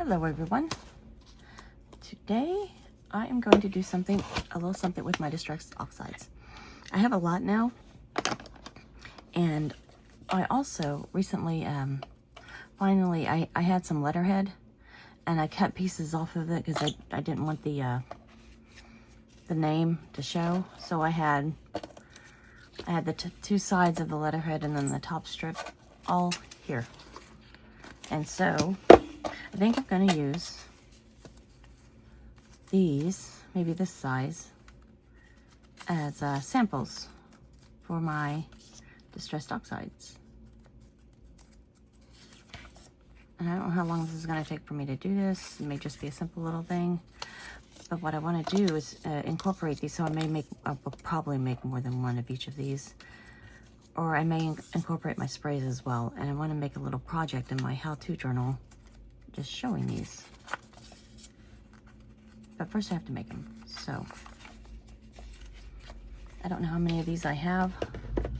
Hello everyone. Today I am going to do a little something with my Distressed Oxides. I have a lot now, and I also recently, finally I had some letterhead, and I cut pieces off of it because I didn't want the name to show. So I had the two sides of the letterhead and then the top strip all here. And so I think I'm going to use these, maybe this size, as samples for my Distressed Oxides. And I don't know how long this is going to take for me to do this. It may just be a simple little thing. But what I want to do is incorporate these. So I will probably make more than one of each of these. Or I may incorporate my sprays as well. And I want to make a little project in my how-to journal just showing these. But first I have to make them. So I don't know how many of these I have.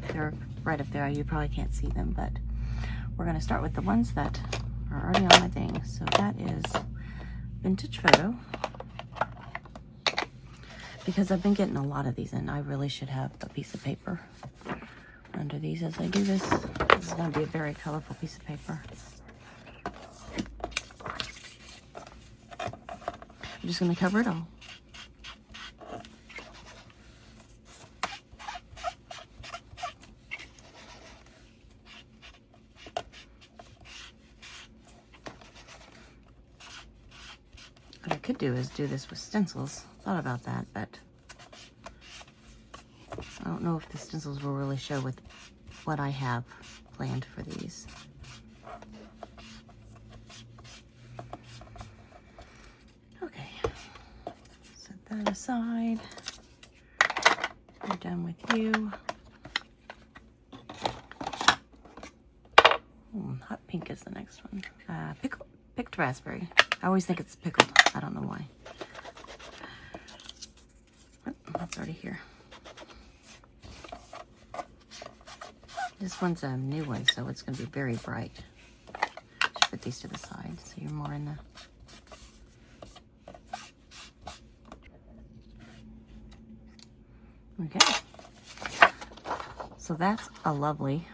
They're right up there. You probably can't see them, but we're going to start with the ones that are already on my thing. So that is Vintage Photo. Because I've been getting a lot of these, and I really should have a piece of paper under these as I do this. This is going to be a very colorful piece of paper. I'm just going to cover it all. What I could do is do this with stencils. Thought about that, but I don't know if the stencils will really show with what I have planned for these. Okay, set that aside. We're done with you. Hot pink is the next one. Picked raspberry. I always think it's pickled. I don't know why. Oh, that's already here. This one's a new one, so it's going to be very bright. Just put these to the side so you're more in the... Okay. So that's a lovely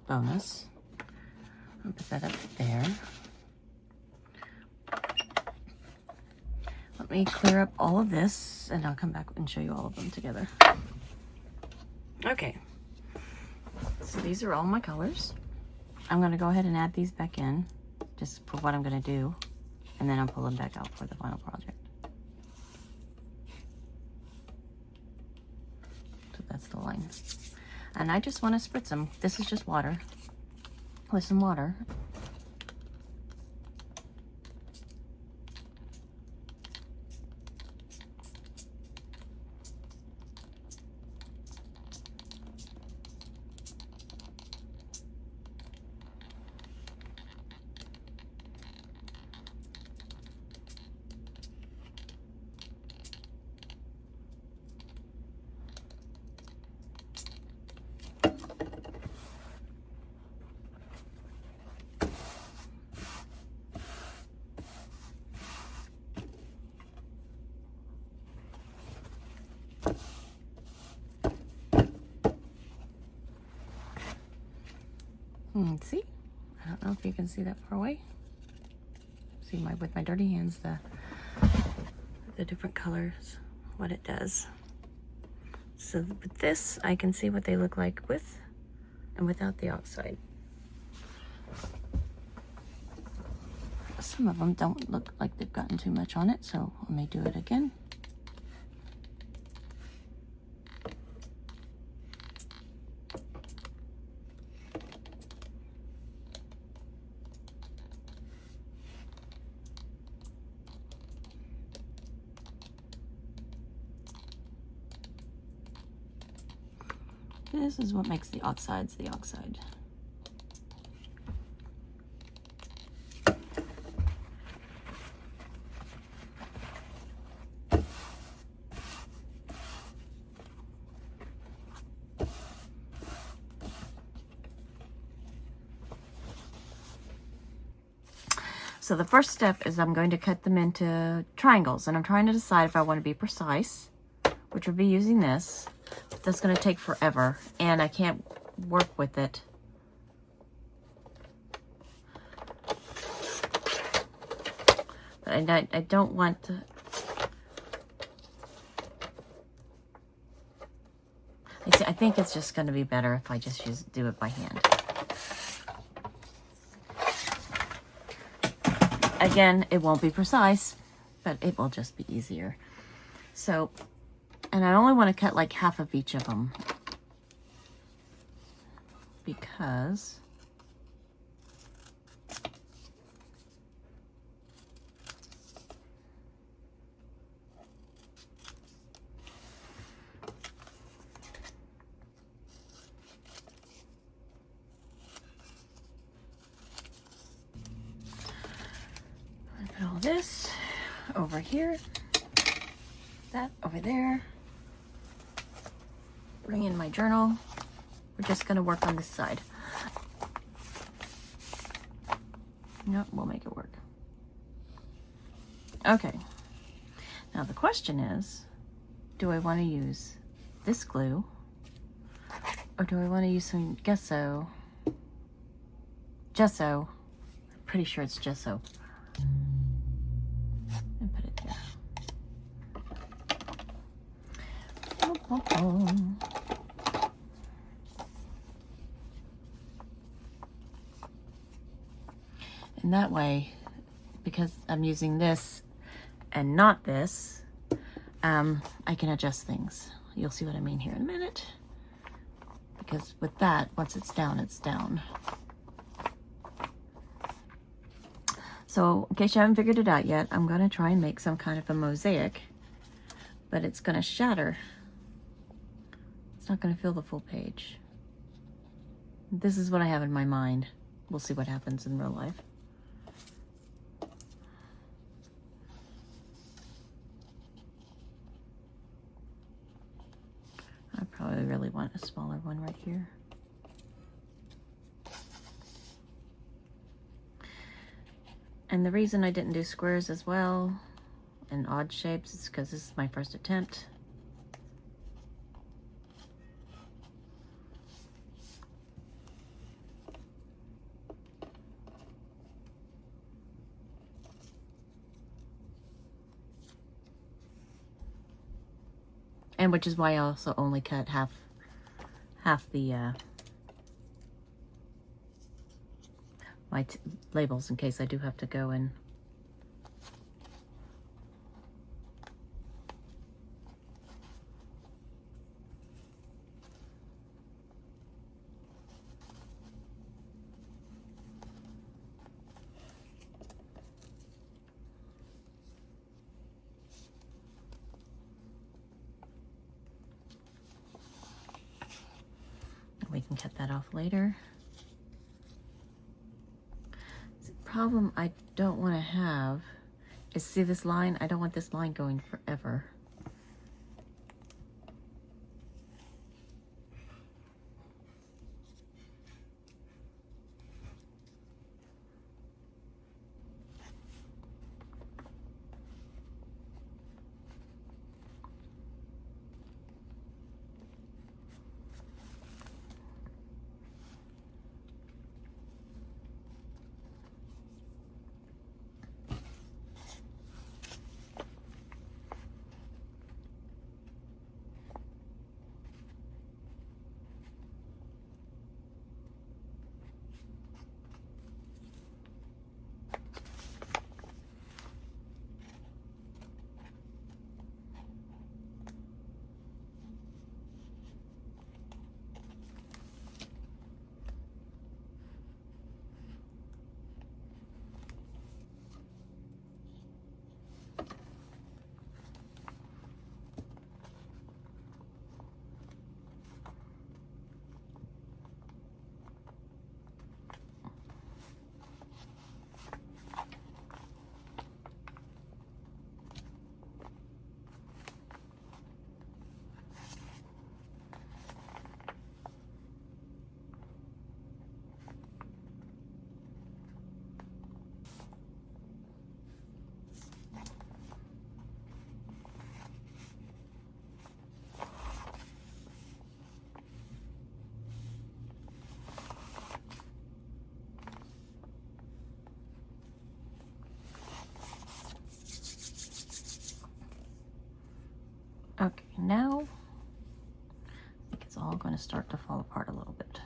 bonus. I'll put that up there. Let me clear up all of this, and I'll come back and show you all of them together. Okay. So these are all my colors. I'm going to go ahead and add these back in, just for what I'm going to do, and then I'll pull them back out for the final project. So that's the line. And I just want to spritz them. This is just water, with some water. See? I don't know if you can see that far away. See with my dirty hands the different colors, what it does. So with this, I can see what they look like with and without the oxide. Some of them don't look like they've gotten too much on it, so I may do it again. This is what makes the oxides the oxide. So the first step is I'm going to cut them into triangles, and I'm trying to decide if I want to be precise, which would be using this. That's going to take forever, and I can't work with it. But I don't want to... I think it's just going to be better if I just do it by hand. Again, it won't be precise, but it will just be easier. So, and I only want to cut like half of each of them, because put all this over here, that over there. Bring in my journal. We're just gonna work on this side. Nope, we'll make it work. Okay. Now the question is, do I want to use this glue, or do I want to use some Gesso? I'm pretty sure it's Gesso. And put it there. And that way, because I'm using this and not this, I can adjust things. You'll see what I mean here in a minute. Because with that, once it's down, it's down. So in case you haven't figured it out yet, I'm going to try and make some kind of a mosaic, but it's going to shatter. It's not going to fill the full page. This is what I have in my mind. We'll see what happens in real life. I probably really want a smaller one right here. And the reason I didn't do squares as well and odd shapes is because this is my first attempt. And which is why I also only cut half the my labels in case I do have to go and we can cut that off later. The problem I don't want to have is, see this line? I don't want this line going forever. Okay, now I think it's all going to start to fall apart a little bit.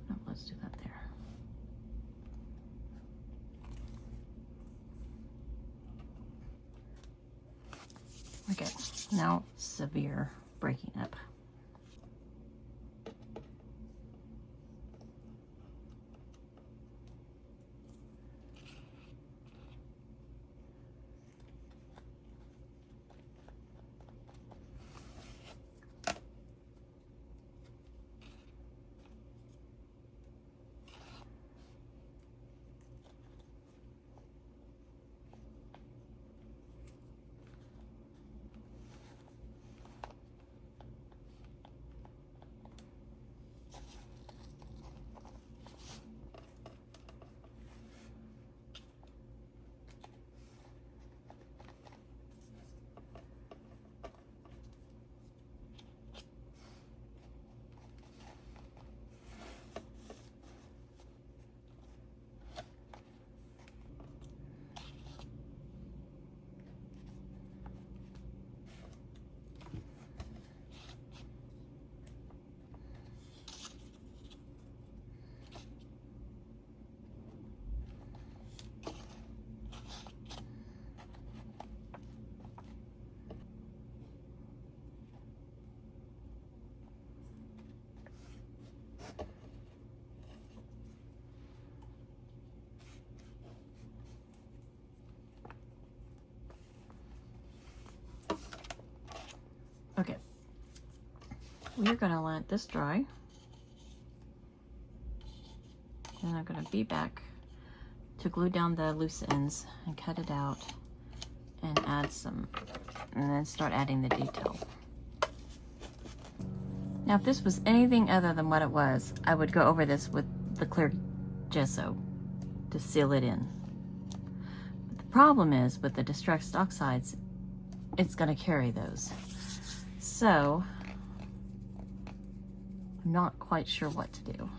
No, let's do that there. Okay, now severe breaking up. Okay, we're gonna let this dry, and I'm gonna be back to glue down the loose ends and cut it out and add some, and then start adding the detail. Now, if this was anything other than what it was, I would go over this with the clear gesso to seal it in. But the problem is with the Distressed Oxides, it's gonna carry those. So, I'm not quite sure what to do.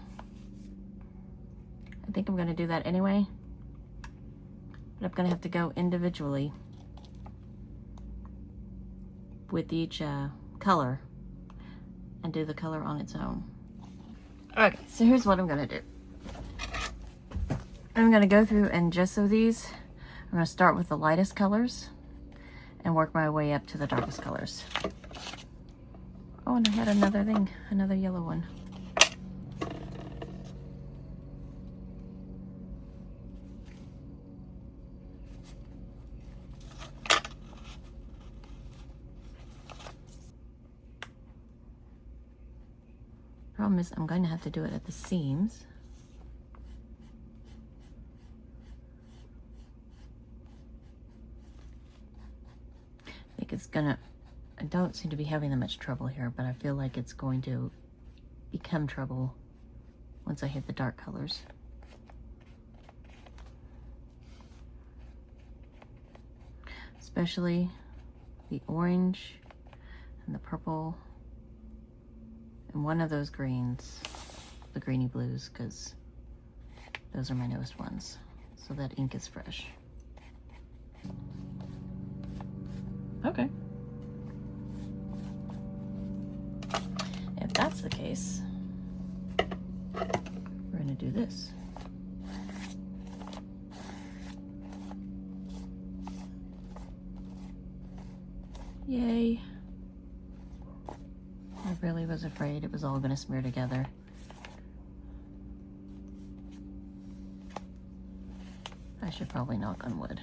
I think I'm going to do that anyway, but I'm going to have to go individually with each color and do the color on its own. Okay, so here's what I'm going to do. I'm going to go through and gesso these. I'm going to start with the lightest colors and work my way up to the darkest colors. Oh, and I had another thing, another yellow one. Problem is, I'm going to have to do it at the seams. I think it's gonna, I don't seem to be having that much trouble here, but I feel like it's going to become trouble once I hit the dark colors. Especially the orange and the purple and one of those greens, the greeny blues, because those are my newest ones. So that ink is fresh. Okay. If that's the case, we're gonna do this. Yay. I really was afraid it was all gonna smear together. I should probably knock on wood.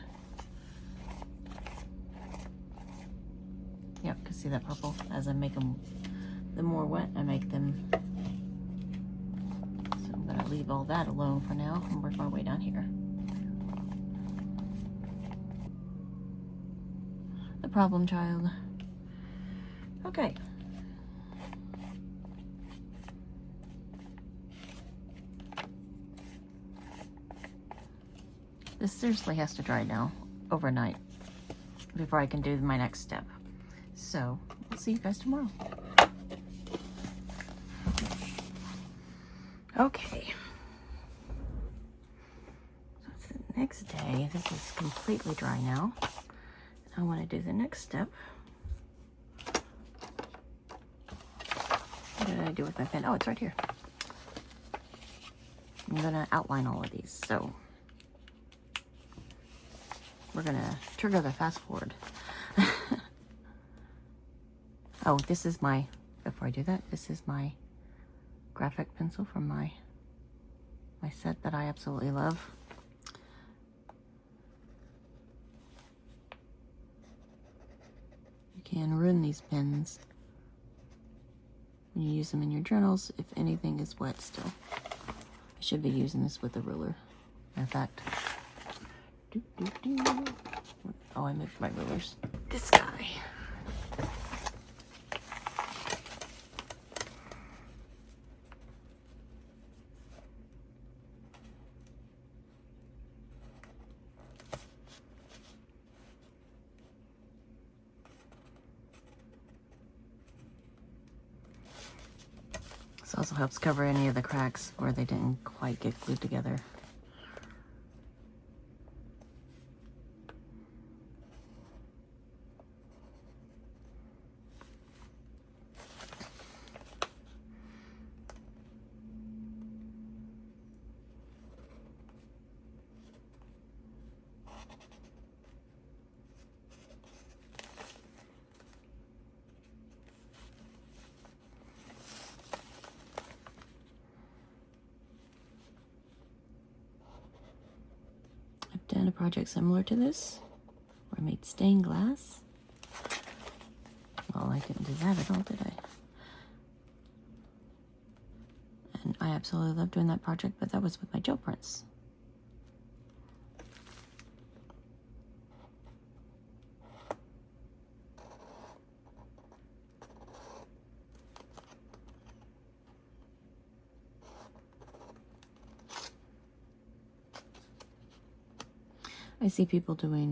Yep, because see that purple? As I make them, the more wet I make them. So I'm going to leave all that alone for now and work my way down here. The problem child. Okay. This seriously has to dry now overnight before I can do my next step. So, I'll see you guys tomorrow. Okay. So it's the next day. This is completely dry now. I want to do the next step. What did I do with my pen? Oh, it's right here. I'm going to outline all of these. So, we're going to trigger the fast forward. Oh, this is my, before I do that, this is my graphic pencil from my set that I absolutely love. You can ruin these pens when you use them in your journals if anything is wet still. I should be using this with a ruler. Matter of fact. Oh, I moved my rulers. This guy. This also helps cover any of the cracks where they didn't quite get glued together. Done a project similar to this, where I made stained glass. Well, I didn't do that at all, did I? And I absolutely love doing that project, but that was with my gel prints. I see people doing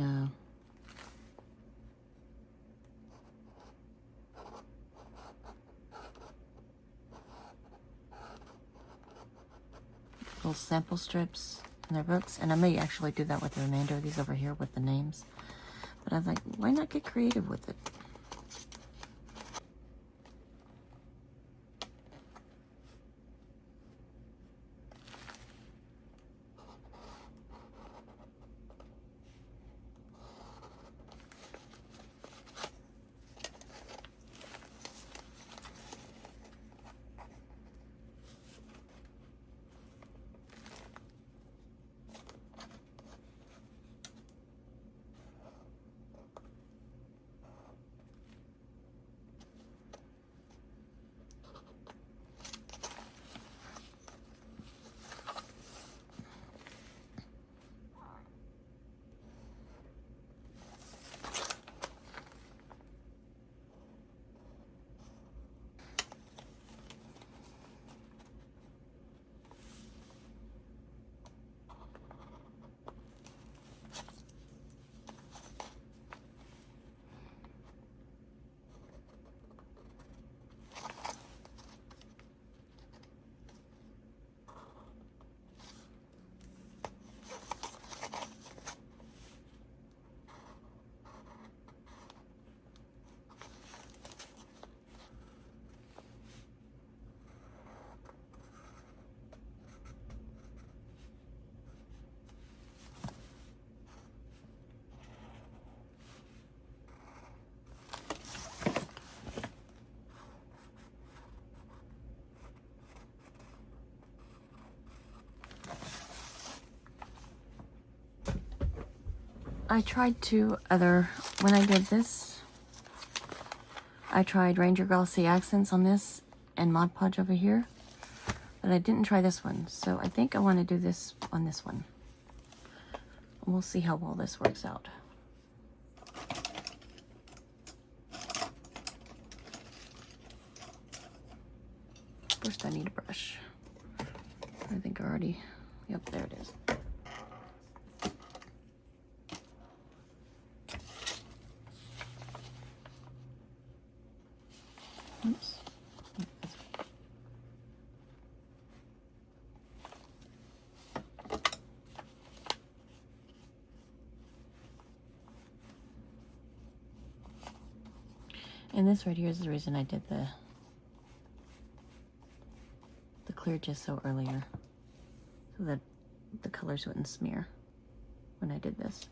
little sample strips in their books, and I may actually do that with the remainder of these over here with the names. But I was like, why not get creative with it? I tried when I did this, I tried Ranger Glossy Accents on this and Mod Podge over here, but I didn't try this one. So I think I want to do this on this one. And we'll see how well this works out. First I need a brush. I think I already, yep, there it is. Oops. And this right here is the reason I did the clear gesso earlier, so that the colors wouldn't smear when I did this.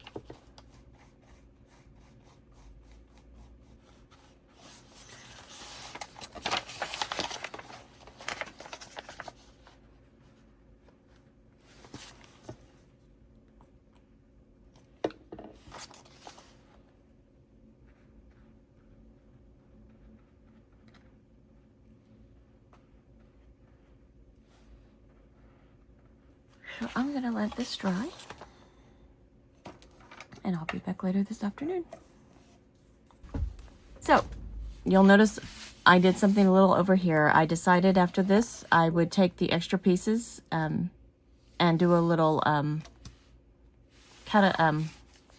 So I'm gonna let this dry, and I'll be back later this afternoon. So you'll notice I did something a little over here. I decided after this I would take the extra pieces and do a little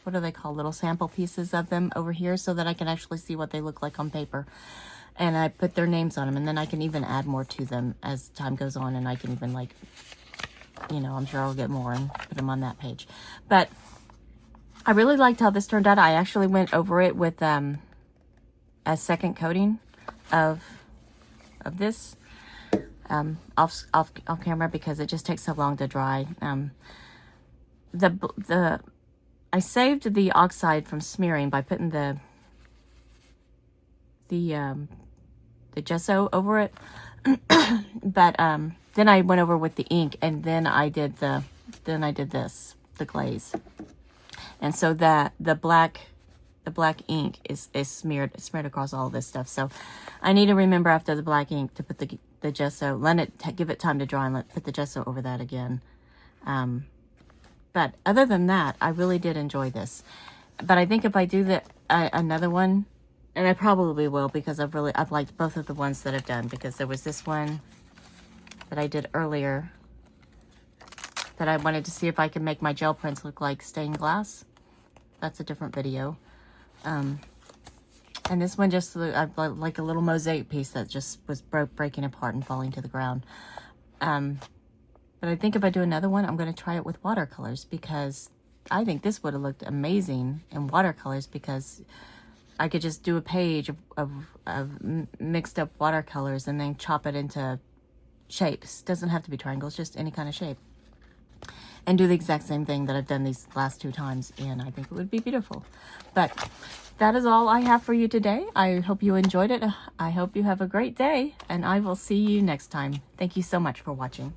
what do they call, little sample pieces of them over here, so that I can actually see what they look like on paper. And I put their names on them, and then I can even add more to them as time goes on, and I can even, like, you know, I'm sure I'll get more and put them on that page. But I really liked how this turned out. I actually went over it with a second coating of this off camera, because it just takes so long to dry. I saved the oxide from smearing by putting the gesso over it. But then I went over with the ink, and then I did this, the glaze. And so that the black ink is smeared across all this stuff. So I need to remember after the black ink to put the gesso, give it time to dry, and put the gesso over that again. But other than that, I really did enjoy this. But I think if I do another one, and I probably will, because I've liked both of the ones that I've done, because there was this one that I did earlier that I wanted to see if I could make my gel prints look like stained glass. That's a different video. And this one just like a little mosaic piece that just was breaking apart and falling to the ground. But I think if I do another one, I'm going to try it with watercolors, because I think this would have looked amazing in watercolors, because I could just do a page of mixed up watercolors and then chop it into shapes. Doesn't have to be triangles, just any kind of shape. And do the exact same thing that I've done these last 2 times, and I think it would be beautiful. But that is all I have for you today. I hope you enjoyed it. I hope you have a great day, and I will see you next time. Thank you so much for watching.